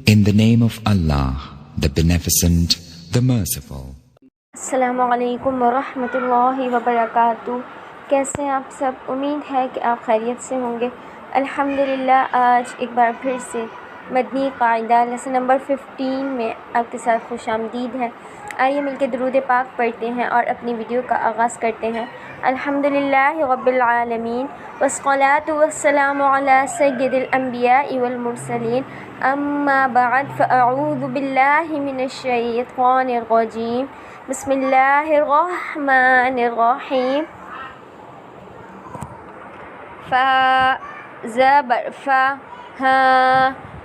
In the name of Allah, the Beneficent, the Merciful. अस्सलामुअलैकुम वरहमतुल्लाहि वबरकातुह। कैसे हैं आप सब? उम्मीद है कि आप खैरियत से होंगे। अल्हम्दुलिल्लाह आज एक बार फिर से मदनी क़ाइदा लेसन नंबर 15 में आपके साथ खुशामदीद है। आइए मिलकर दुरूद पाक पढ़ते हैं और अपनी वीडियो का आगाज़ करते हैं। अल्हम्दुलिल्लाहि रब्बिल आलमीन वस्सलातु वस्सलामु अला सय्यिदिल अंबियाइ वल मुरसलीन अम्मा बअद फ़अऊज़ु बिल्लाहि मिनश शैतानिर रजीम बिस्मिल्लाहिर रहमानिर रहीम। फ़ा ज़बर फ़ा हा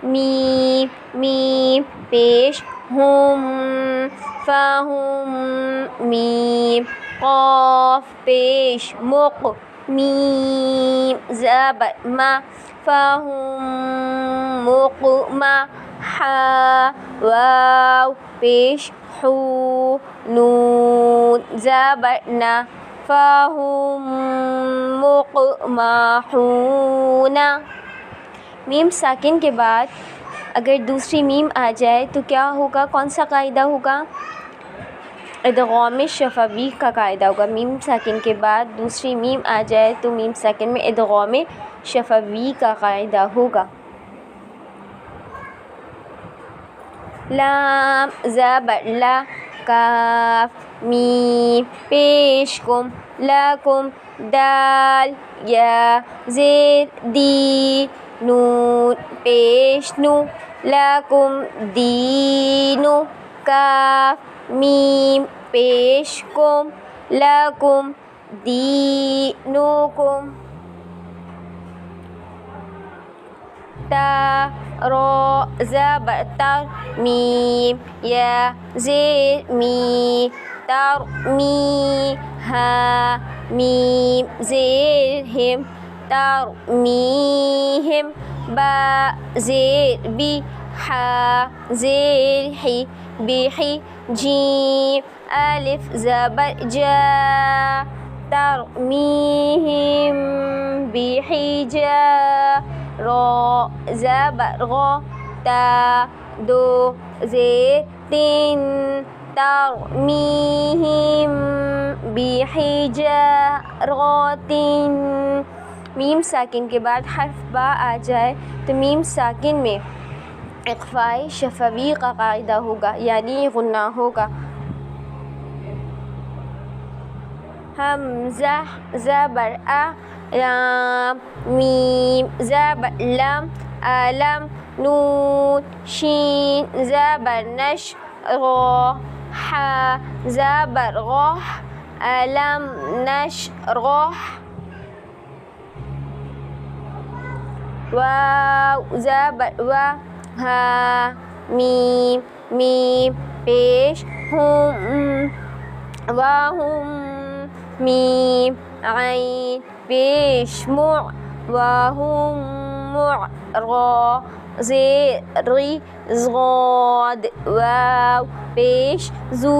मीम मीम पेश हुम फ़हुम मीम क़ाफ़ पेश मुक़ मीम ज़बर मा फ़हुम मुक़ मा हा वाव पेश हू नून ज़बर ना फ़हुम मुक़ मा हूना। मीम साकिन के बाद अगर दूसरी मीम आ जाए तो क्या होगा? कौन सा कायदा होगा? इदग़ाम शफ़वी का कायदा होगा। मीम साकिन के बाद दूसरी मीम आ जाए तो मीम साकिन में इदग़ाम शफ़वी का कायदा होगा। लाम ज़बर ला काफ मीम पेश कुम लकुम दाल या ज़ेर दी नून पेश नु लकुम दीनु काफ मीम पेश कुम लकुम दीनुकुम ता रो ज़बर तर मीम या ज़ेर मी तर मी हा मीम ज़ेर हिम तर मीहिम बा ज़ेर बी हा ज़ेर ही बिही जीम अलिफ ज़बर जा तर मीहिम बिही जा रो ज़बर गो ता दो ज़ेर तीन तर मीहिम बिहिजारतिन। मीम साकिन के बाद हर्फ बा आ जाए तो मीम साकिन में इक़फ़ाए शफ़वी का कायदा होगा, यानी गुन्ना होगा। हमज़ा ज़बर आ लाम मीम ज़बर लम अलम नून शीन ज़बर नश ग़ हा ज़बर ग़ह अलम नशरह वाव ज़बर वा हा मीम मीम पेश हुम वाहुम मीम ऐन पेश मुअ वाहुम मुअ रा ज़ेर ज़ाद वाव पेश ज़ू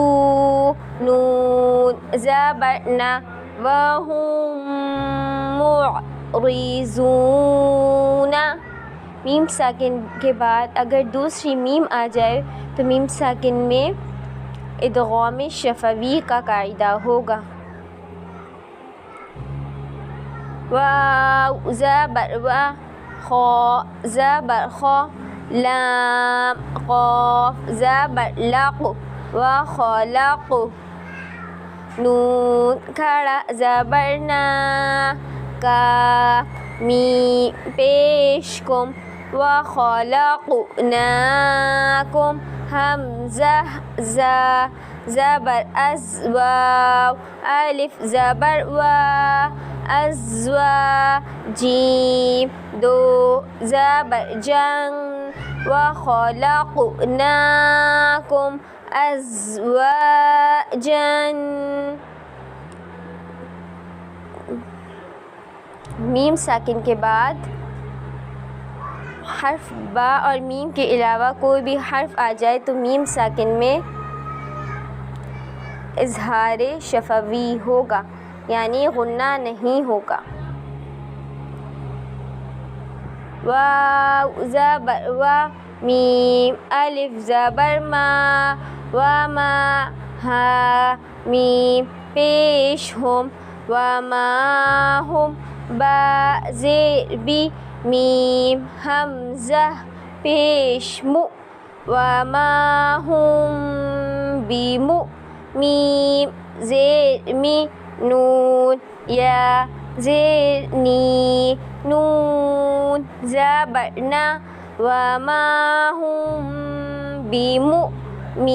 नून ज़बर ना वहुम मुअरिज़ूना। मीम साकिन के बाद अगर दूसरी मीम आ जाए तो मीम साकिन में इदग़ाम शफ़वी का कायदा होगा। वाव ज़बर वा खा ज़बर खा लाम क़ाफ ज़बर लक़ व खलक़ नून खड़ा ज़बर ना काफ मीम पेश कुम व खलक़नाकुम हमज़ा ज़ा ज़बर अज़ वाव अलिफ ज़बर वा अज़वा जीम दो ज़बर जंग वख़लक़नाकुम अज़वाजन। मीम साकिन के बाद हर्फ बा और मीम के अलावा कोई भी हर्फ आ जाए तो मीम साकिन में इज़हार शफ़वी होगा, यानी गुन्ना नहीं होगा। वाव ज़बर वा, मीम अलिफ ज़बर मा, वा मा हा मीम पेश हुम, वा मा हुम बा ज़ेर बी, मीम हमज़ा पेश मु, वा मा हुम बिमु, मीम ज़ेर मी, नून या ज़ेर नी, नून ज़बर ना, वा मा हुम बिमुमिनीना।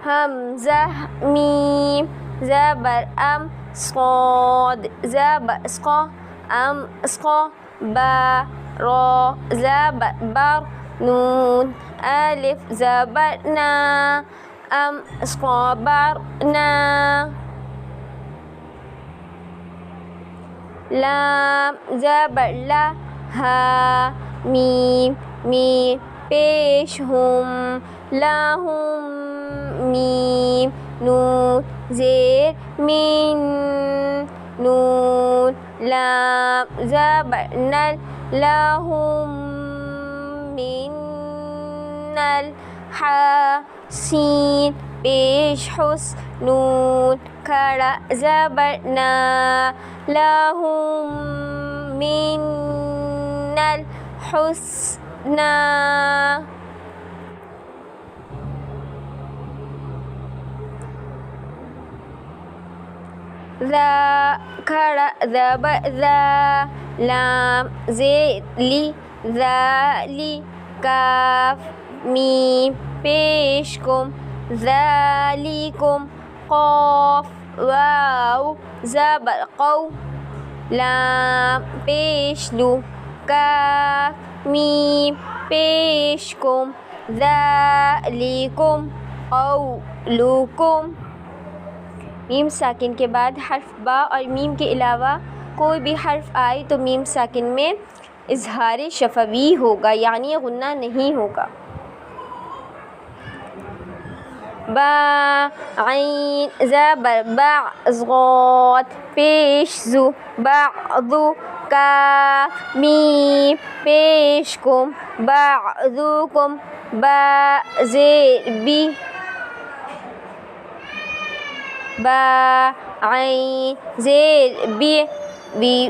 हमज़ा मीम ज़बर अम, स्वाद ज़बर स्क़ा, अम स्क़ा, बा रा ज़बर बर, नून अलिफ ज़बर ना, अम स्क़ा बर ना। लाम ज़बर ला, हा मीम मीम पेश हुम, लाहुम मीम, नून ज़ेर मिन, नून लाम ज़बर नल, लाहुम मिन्नल, हा सीन पेश हुस, नून खड़ा ज़बर ना, लाहुम मिन्नल हुस्ना। ज़ा खड़ा ज़बर ज़ा, लाम ज़ेर ली, ज़ाली, काफ मीम पेश कुम, ज़ालिकुम, क़ाफ वाव ज़बर क़ौ, लाम पेश लू, काफ मीम पेश कुम, ज़ालिकुम क़ौलुकुम। मीम साकिन के बाद हर्फ बा और मीम के अलावा कोई भी हर्फ आए तो मीम साकिन में इज़हार शफ़वी होगा, यानी गुन्ना नहीं होगा। बा ऐन ज़बर बा, ज़ाद पेश ज़ु, बअज़ु, काफ मीम पेश कुम, बअज़ुकुम, बा ज़ेर बी, बा ऐन ज़ेर बी, बी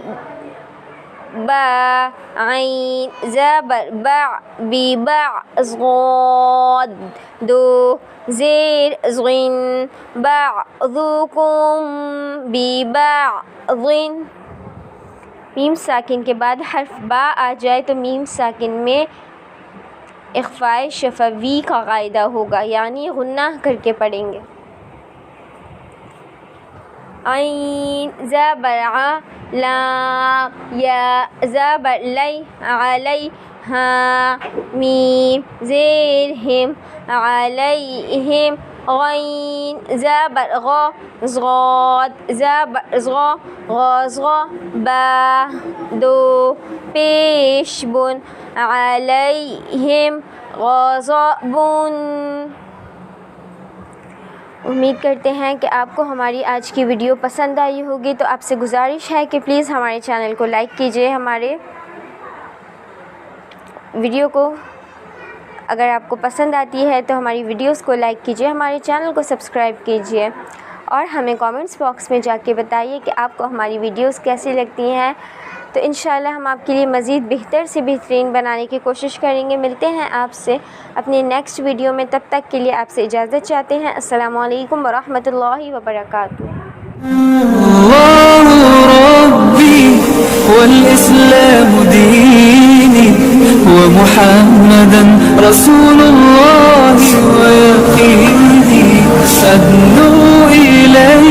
बा ऐन ज़बर बा, बी बा, ज़ाद दो ज़ेर ज़िन, बअज़ुकुम बी बअज़िन। मीम साकिन के बाद हर्फ बा आ जाए तो मीम साकिन में इख़फ़ाए शफ़वी का कायदा होगा, यानी गुन्ना करके पढ़ेंगे। ऐन ज़बर आ, लाम या ज़बर लै, अलैहा मीम ज़ेर हिम, अलैहिम, गैन ज़बर ग़ा, ज़ाद ज़बर ज़ा, ग़ज़ा, बा दो पेश बुन, अलैहिम ग़ज़बुन। उम्मीद करते हैं कि आपको हमारी आज की वीडियो पसंद आई होगी। तो आपसे गुजारिश है कि प्लीज़ हमारे चैनल को लाइक कीजिए। हमारे वीडियो को अगर आपको पसंद आती है तो हमारी वीडियोस को लाइक कीजिए, हमारे चैनल को सब्सक्राइब कीजिए और हमें कमेंट्स बॉक्स में जाके बताइए कि आपको हमारी वीडियोस कैसी लगती हैं। तो इंशाल्लाह हम आपके लिए मज़ीद बेहतर से बेहतरीन बनाने की कोशिश करेंगे। मिलते हैं आपसे अपने नेक्स्ट वीडियो में, तब तक के लिए आपसे इजाज़त चाहते हैं। अस्सलामु अलैकुम वरहमतुल्लाहि वबरकातुहू। ومحمدا رسول الله ويقيني أدنو إليه